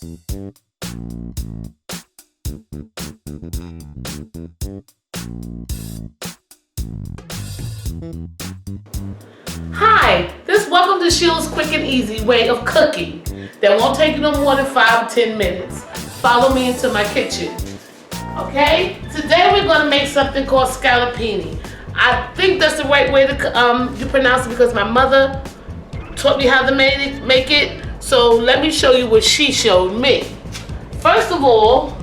Hi, welcome to Sheila's quick and easy way of cooking that won't take you no more than 5 or 10 minutes. Follow me into my kitchen. Okay, today we're going to make something called scallopini. I think that's the right way to pronounce it because my mother taught me how to make it. So let me show you what she showed me. First of all,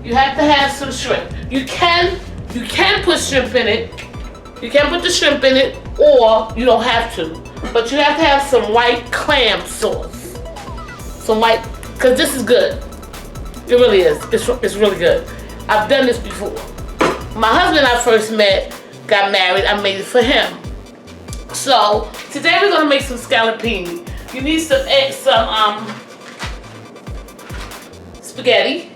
you have to have some shrimp. You can put shrimp in it. You can put the shrimp in it, or you don't have to. But you have to have some white clam sauce. Because this is good. It really is. It's really good. I've done this before. My husband I first met, got married, I made it for him. So, today we're gonna make some scallopini. You need some spaghetti.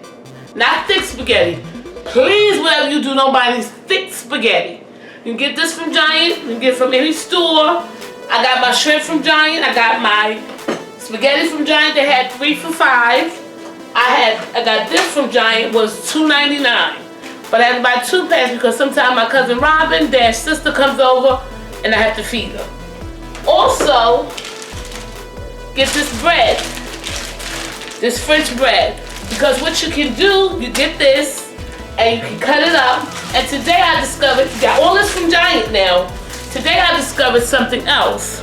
Not thick spaghetti. Please, whatever you do, don't buy any thick spaghetti. You can get this from Giant, you can get it from any store. I got my shrimp from Giant, I got my spaghetti from Giant, they had 3 for $5. I got this from Giant, was $2.99. But I had to buy 2 packs because sometimes my cousin Robin, their sister, comes over and I have to feed her. Also, get this bread, this French bread. Because what you can do, you get this and you can cut it up. And today I discovered, you got all this from Giant now. Today I discovered something else.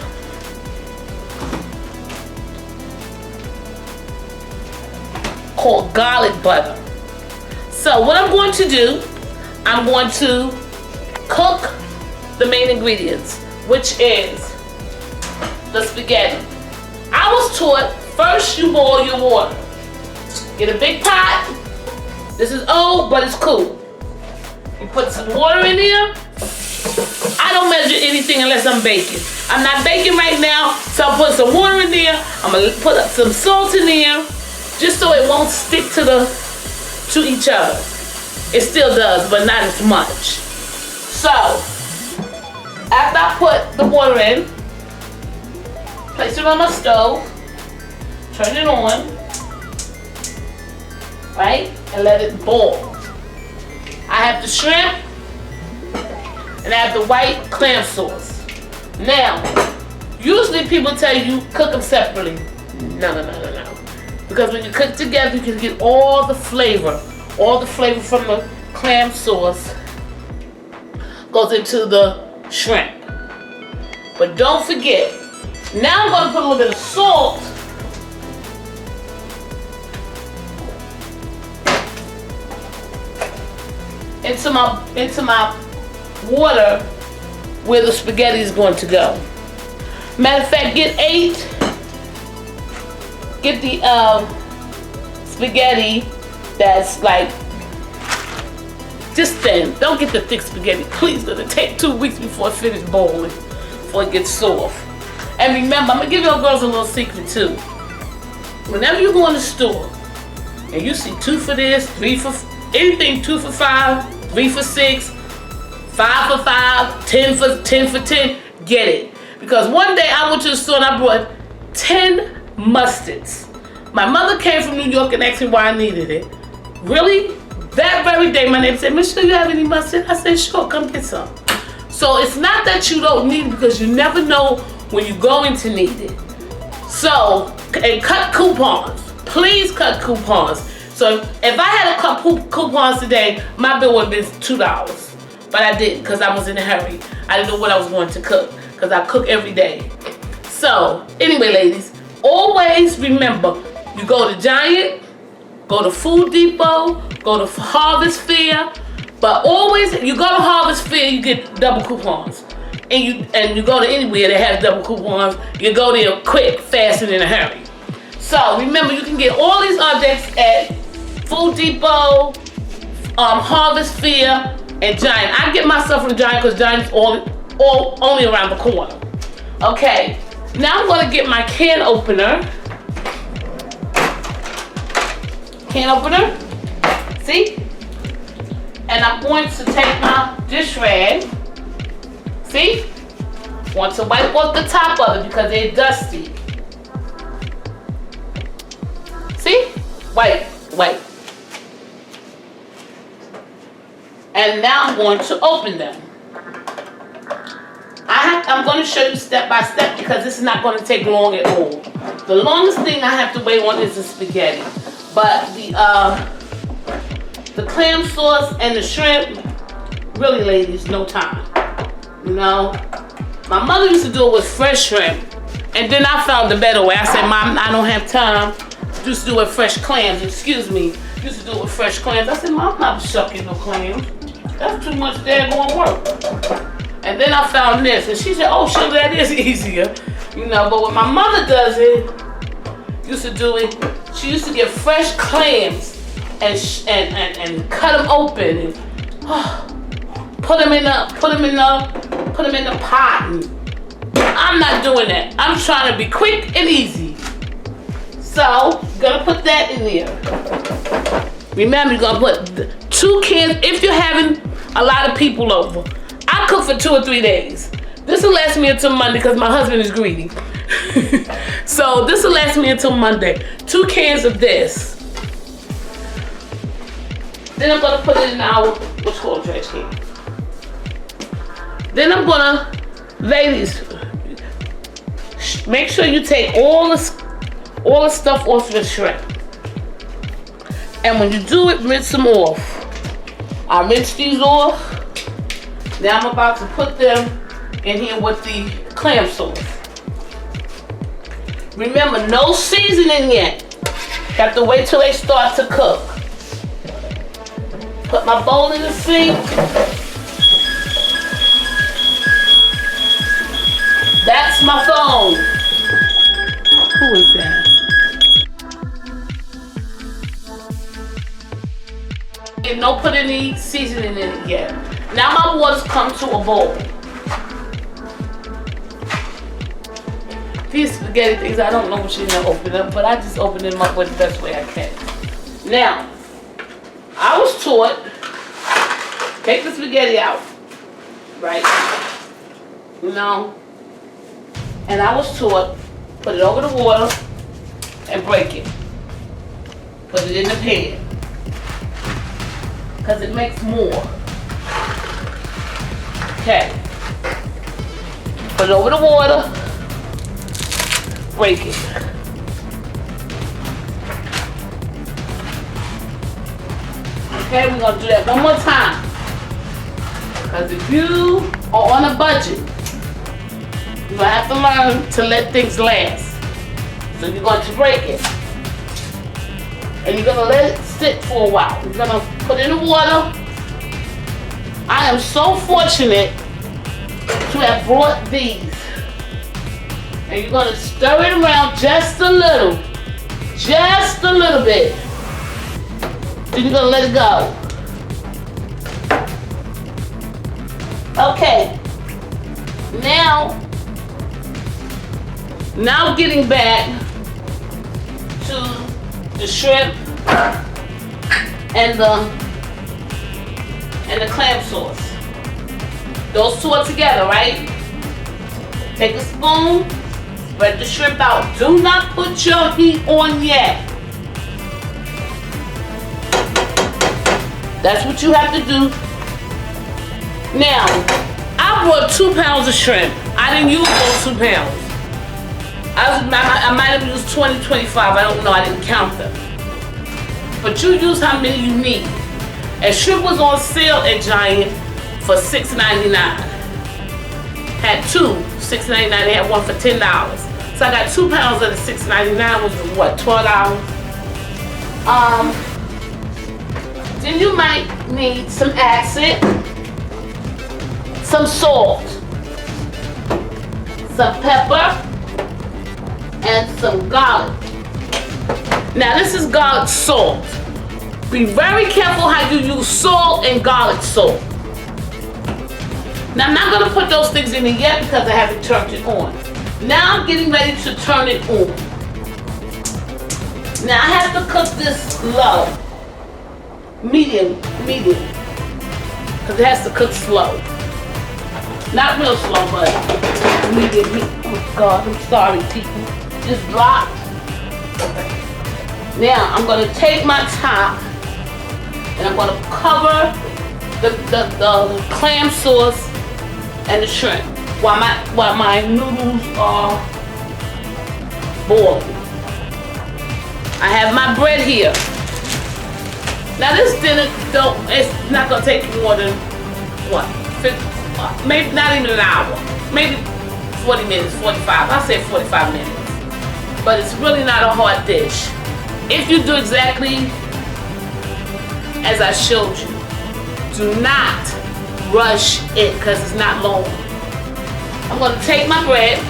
Called garlic butter. So what I'm going to do, I'm going to cook the main ingredients, which is the spaghetti. I was taught first you boil your water. Get a big pot. This is old, but it's cool. You put some water in there. I don't measure anything unless I'm baking. I'm not baking right now, so I'll put some water in there. I'm gonna put up some salt in there, just so it won't stick to each other. It still does, but not as much. So, after I put the water in, place it on my stove, turn it on, right, and let it boil. I have the shrimp, and I have the white clam sauce. Now, usually people tell you cook them separately. No. Because when you cook together, you can get all the flavor from the clam sauce goes into the shrimp. But don't forget, now I'm going to put a little bit of salt into my water where the spaghetti is going to go. Matter of fact, get the spaghetti that's like just thin. Don't get the thick spaghetti, please. It'll take 2 weeks before it finishes boiling, before it gets soft. And remember, I'm gonna give your girls a little secret too. Whenever you go in the store and you see 2 for this, 3 for anything, 2 for $5, 3 for $6, 5 for $5, 10 for 10, get it. Because one day I went to the store and I brought 10 mustards. My mother came from New York and asked me why I needed it. Really? That very day my neighbor said, "Miss Sheila, you have any mustard?" I said, "Sure, come get some." So it's not that you don't need it, because you never know when you're going to need it. So, and cut coupons. Please cut coupons. So if I had a cut coupons today, my bill would have been $2. But I didn't, because I was in a hurry. I didn't know what I was going to cook, because I cook every day. So, anyway, ladies, always remember, you go to Giant, go to Food Depot, go to Harvest Fair, but always, you go to Harvest Fair, you get double coupons. And you go to anywhere that has double coupons, you go there quick, fast, and in a hurry. So, remember, you can get all these objects at Food Depot, Harvest Fair, and Giant. I get my stuff from Giant because Giant's only around the corner. Okay, now I'm going to get my can opener. See? And I'm going to take my dish rag. See? Want to wipe off the top of it because they're dusty. Wait. And now I'm going to open them. I'm going to show you step by step because this is not going to take long at all. The longest thing I have to wait on is the spaghetti. But the clam sauce and the shrimp, really ladies, no time. You know? My mother used to do it with fresh shrimp. And then I found the better way. I said, Mom, I don't have time. Used to do it with fresh clams, excuse me. Used to do it with fresh clams. I said, Mom, I'm not shucking no clams. That's too much daggone work. And then I found this, and she said, oh, Sheila, that is easier. You know, but when my mother does it, used to do it, she used to get fresh clams and cut them open and put them in the pot. And I'm not doing that. I'm trying to be quick and easy. So, gonna put that in there. Remember, you're gonna put 2 cans if you're having a lot of people over. I cook for 2 or 3 days. This will last me until Monday because my husband is greedy. So this will last me until Monday. 2 cans of this. Then I'm gonna put it in our what's called trash can. Then I'm gonna, ladies, make sure you take all the stuff off the shrimp. And when you do it, rinse them off. I rinse these off. Now I'm about to put them in here with the clam sauce. Remember, no seasoning yet. Have to wait till they start to cook. Put my bowl in the sink. That's my phone. Who is that? And don't put any seasoning in it yet. Now my water's come to a boil. These spaghetti things, I don't know what you're gonna open up, but I just open them up with the best way I can. Now, I was taught, take the spaghetti out, right? You know? And I was taught, put it over the water and break it. Put it in the pan. Because it makes more. Okay. Put it over the water. Break it. Okay, we're gonna do that one more time. Because if you are on a budget, you're gonna have to learn to let things last. So you're going to break it. And you're gonna let it sit for a while. You're gonna put it in the water. I am so fortunate to have brought these. And you're gonna stir it around just a little bit. Then you're gonna let it go. Okay. Now getting back to the shrimp and the clam sauce. Those 2 are together, right? Take a spoon, spread the shrimp out. Do not put your heat on yet. That's what you have to do. Now, I bought 2 pounds of shrimp. I didn't use those 2 pounds. I might have used 20, 25. I don't know. I didn't count them. But you use how many you need. And shrimp was on sale at Giant for $6.99. Had 2, $6.99. They had one for $10. So I got 2 pounds of the $6.99, which was what, $12? Then you might need some acid, some salt, some pepper, and some garlic. Now this is garlic salt. Be very careful how you use salt and garlic salt. Now I'm not gonna put those things in it yet because I haven't turned it on. Now I'm getting ready to turn it on. Now I have to cook this low. Medium. Because it has to cook slow. Not real slow, but medium heat. Oh God, I'm sorry people. Just drop. Now I'm gonna take my top and I'm gonna cover the clam sauce and the shrimp while my noodles are boiling. I have my bread here. Now this dinner it's not gonna take you more than what? 50, maybe not even an hour. Maybe 40 minutes, 45. I'll say 45 minutes. But it's really not a hard dish. If you do exactly as I showed you, do not rush it because it's not long. I'm gonna take my bread.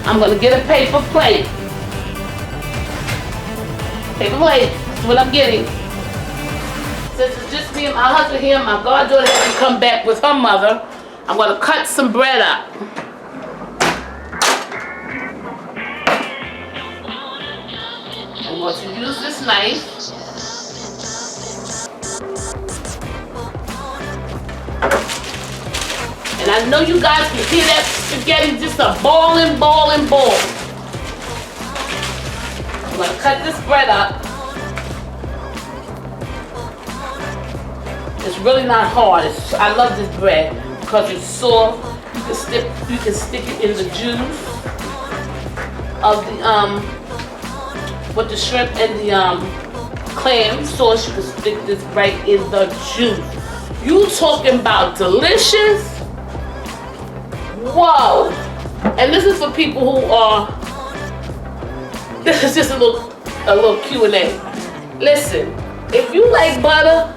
I'm gonna get a paper plate. Paper plate is what I'm getting. Since it's just me and my husband here, my goddaughter has to come back with her mother. I'm gonna cut some bread up. I'm going to use this knife. And I know you guys can hear that spaghetti just a boiling. I'm going to cut this bread up. It's really not hard. I love this bread because it's soft. You can stick it in the juice of the with the shrimp and the clam sauce. You can stick this right in the juice. You talking about delicious? Whoa! And this is for people who are. This is just a little Q&A. Listen, if you like butter,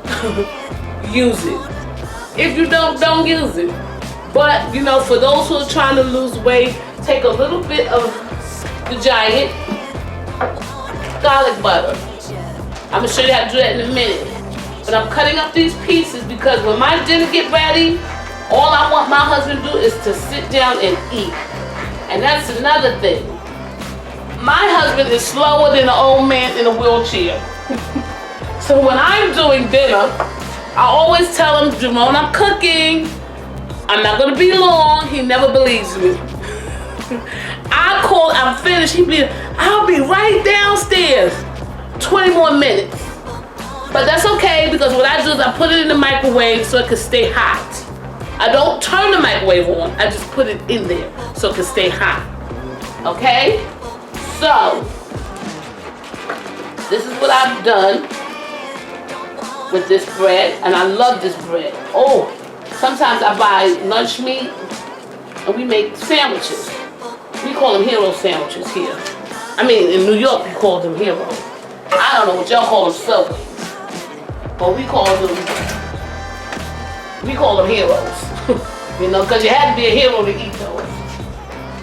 use it. If you don't use it. But you know, for those who are trying to lose weight, take a little bit of the giant garlic butter. I'm gonna show you how to do that in a minute. But I'm cutting up these pieces because when my dinner get ready, all I want my husband to do is to sit down and eat. And that's another thing. My husband is slower than an old man in a wheelchair. So when I'm doing dinner, I always tell him, Jerome, I'm cooking. I'm not gonna be long. He never believes me. I'm finished. I'll be right downstairs. 20 more minutes. But that's okay because what I do is I put it in the microwave so it can stay hot. I don't turn the microwave on. I just put it in there so it can stay hot. Okay? So, this is what I've done with this bread. And I love this bread. Oh, sometimes I buy lunch meat and we make sandwiches. We call them hero sandwiches here. I mean, in New York, we call them heroes. I don't know what y'all call them Subways. But we call them heroes. You know, because you had to be a hero to eat those.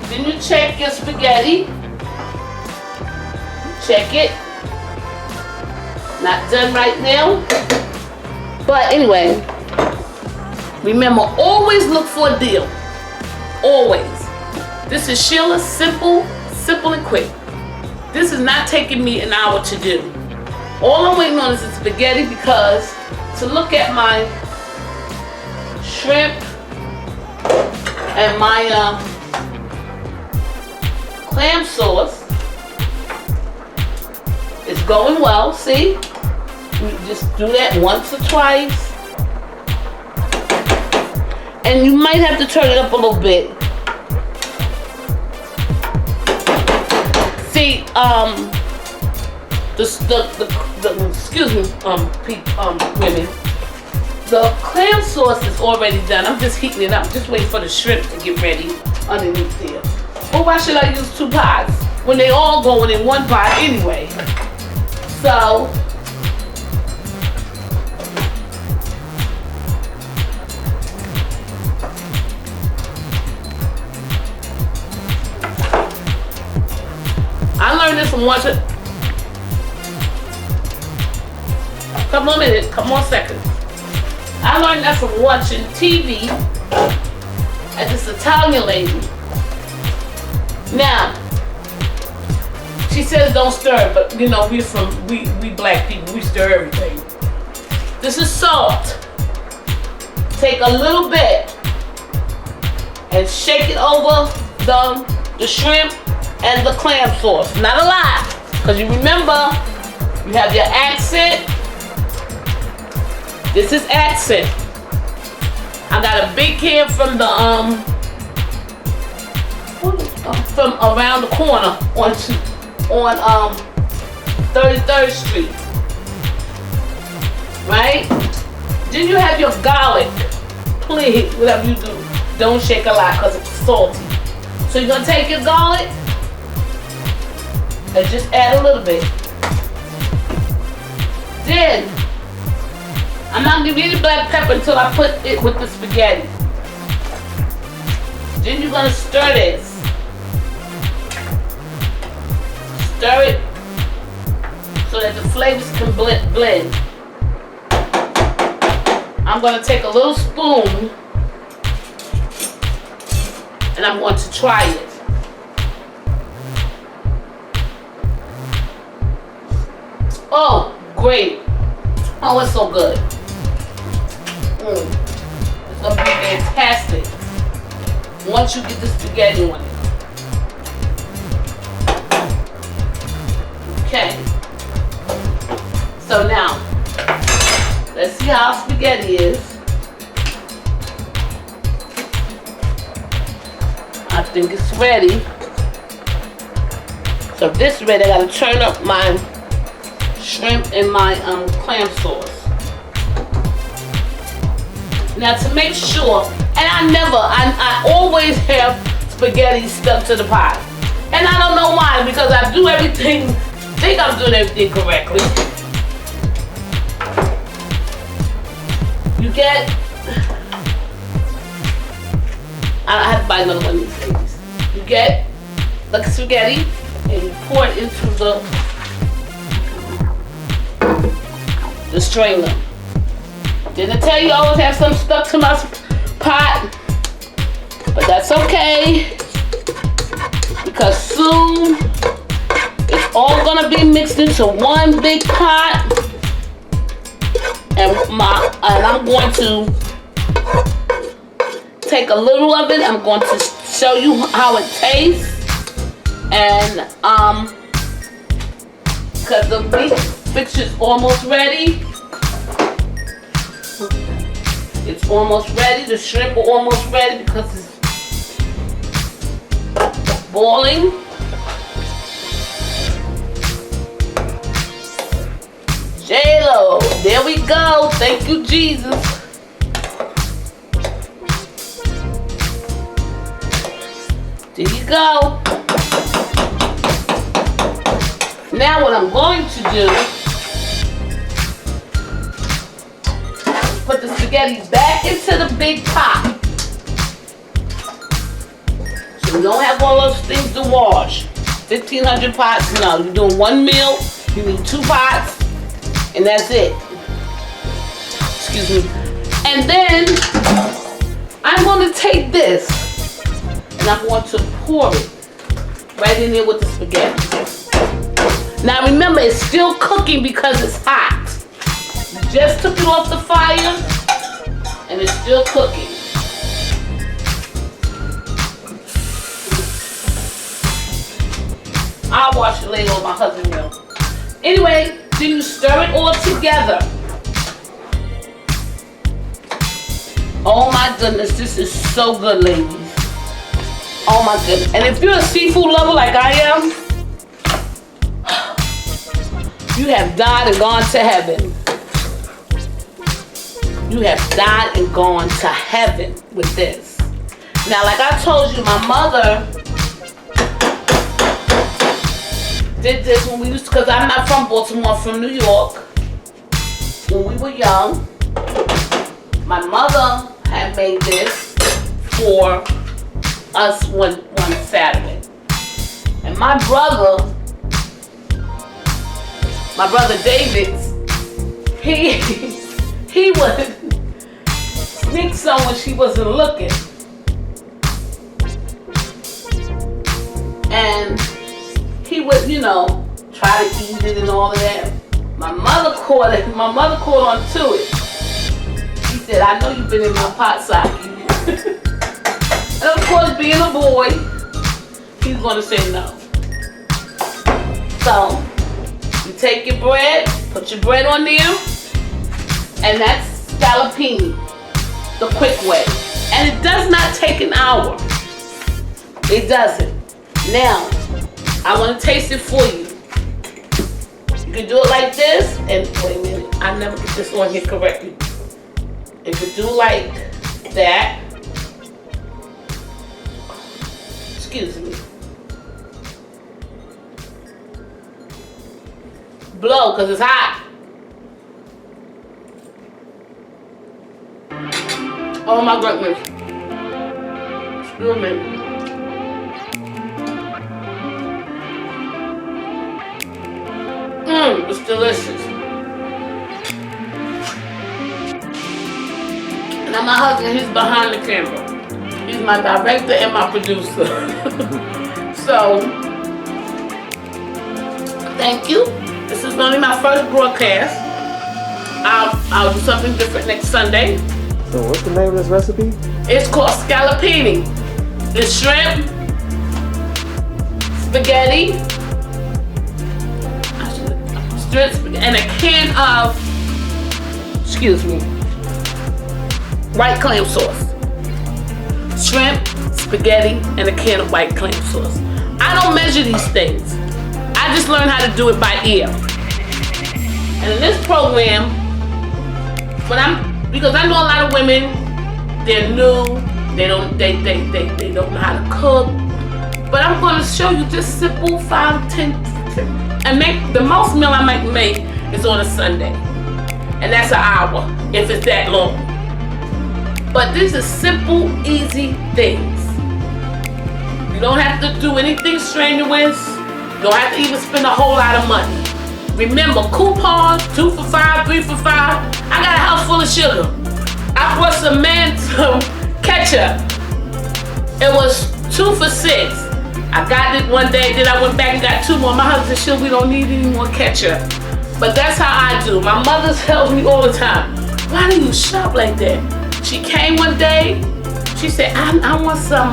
Then you check your spaghetti. Check it. Not done right now. But anyway, remember, always look for a deal. Always. This is Sheila, simple and quick. This is not taking me an hour to do. All I'm waiting on is the spaghetti because to look at my shrimp and my clam sauce is going well. See? You just do that once or twice. And you might have to turn it up a little bit. See, excuse me, women. The clam sauce is already done. I'm just heating it up. Just waiting for the shrimp to get ready underneath there. But why should I use 2 pots when they all going in 1 pot anyway? So, I learned this from watching. Couple more minutes, couple more seconds. I learned that from watching TV at this Italian lady. Now, she says don't stir, but you know we black people, we stir everything. This is salt. Take a little bit and shake it over the shrimp and the clam sauce. Not a lot, Because you remember, you have your accent. This is accent. I got a big can from the from around the corner on 33rd Street. Right? Then you have your garlic. Please, whatever you do, don't shake a lot because it's salty. So you're gonna take your garlic and just add a little bit. Then I'm not gonna give you any black pepper until I put it with the spaghetti. Then you're gonna stir this. Stir it so that the flavors can blend. I'm gonna take a little spoon and I'm going to try it. Oh, great. Oh, it's so good. It's gonna be fantastic once you get the spaghetti on it. Okay. So now, let's see how spaghetti is. I think it's ready. So if this is ready, I gotta turn up my shrimp and my clam sauce. Now to make sure, and I always have spaghetti stuck to the pot. And I don't know why, because I do everything, think I'm doing everything correctly. You get, I have to buy another one of these things. You get the spaghetti and you pour it into the strainer. Didn't I tell you I always have some stuck to my pot? But that's okay, because soon it's all gonna be mixed into one big pot, and I'm going to take a little of it. I'm going to show you how it tastes, and because the meat fixture's almost ready. It's almost ready. The shrimp are almost ready because it's boiling. Sheila, there we go. Thank you, Jesus. There you go. Now what I'm going to do, put the spaghetti back into the big pot. So you don't have all those things to wash. 1,500 pots, no. You're doing one meal, you need 2 pots, and that's it. Excuse me. And then, I'm going to take this, and I'm going to pour it right in there with the spaghetti. Now remember, it's still cooking because it's hot. Just took it off the fire and it's still cooking. I'll wash it later or my husband will. Anyway, then you stir it all together. Oh my goodness, this is so good, ladies. Oh my goodness. And if you're a seafood lover like I am, you have died and gone to heaven. You have died and gone to heaven with this. Now, like I told you, my mother did this when we used to, because I'm not from Baltimore, I'm from New York. When we were young, my mother had made this for us one Saturday. And my brother David, he would sneak some when she wasn't looking. And he would, try to eat it and all of that. My mother caught it. My mother caught on to it. She said, I know you've been in my pot socket. And of course, being a boy, he's going to say no. So, take your bread, put your bread on there, and that's scallopini, the quick way. And it does not take an hour. It doesn't. Now, I want to taste it for you. You can do it like this, and wait a minute, I never get this on here correctly. You can do like that. Excuse me. Blow, because it's hot. Oh my goodness. Excuse me. It's delicious. Now my husband, he's behind the camera. He's my director and my producer. So, thank you. This is only my first broadcast. I'll do something different next Sunday. So what's the name of this recipe? It's called scallopini. It's shrimp, spaghetti, and a can of, excuse me, white clam sauce. Shrimp, spaghetti, and a can of white clam sauce. I don't measure these things. I just learned how to do it by ear. And in this program, because I know a lot of women, they're new, they don't know how to cook. But I'm gonna show you just simple 5, 10, and make the most meal I might make is on a Sunday. And that's an hour, if it's that long. But these are simple, easy things. You don't have to do anything strenuous. You don't have to even spend a whole lot of money. Remember, coupons, 2 for $5, 3 for $5. I got a house full of sugar. I bought some ketchup. It was 2 for $6. I got it one day, then I went back and got 2 more. My husband said, Sheila, we don't need any more ketchup. But that's how I do. My mother tells me all the time, why do you shop like that? She came one day, she said, I want some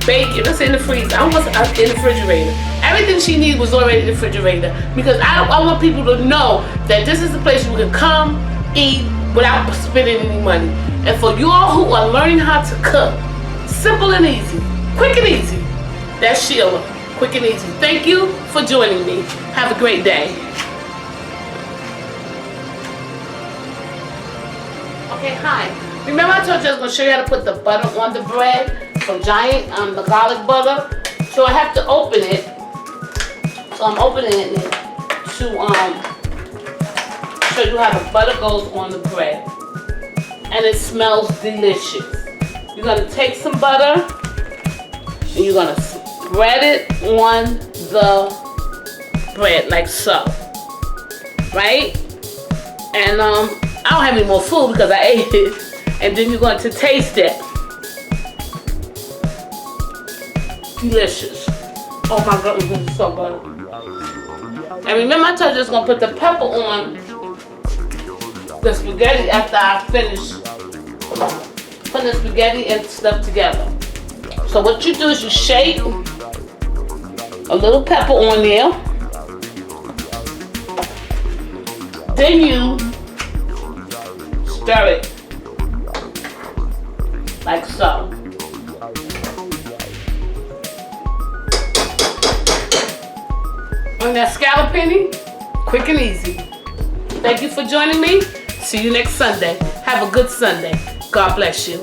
bacon. That's in the freezer. I want some in the refrigerator. Everything she needed was already in the refrigerator, because I want people to know that this is the place you can come, eat, without spending any money. And for you all who are learning how to cook, simple and easy, quick and easy, that's Sheila, quick and easy. Thank you for joining me. Have a great day. Okay, hi. Remember I told you I was going to show you how to put the butter on the bread from Giant, the garlic butter. So I have to open it. So I'm opening it to show you how the butter goes on the bread. And it smells delicious. You're going to take some butter and you're going to spread it on the bread like so. Right? And I don't have any more food because I ate it. And then you're going to taste it. Delicious. Oh my goodness, this is so good. And remember I told you I was going to put the pepper on the spaghetti after I finish putting the spaghetti and stuff together. So what you do is you shake a little pepper on there. Then you stir it like so. And that scallopini, quick and easy. Thank you for joining me. See you next Sunday. Have a good Sunday. God bless you.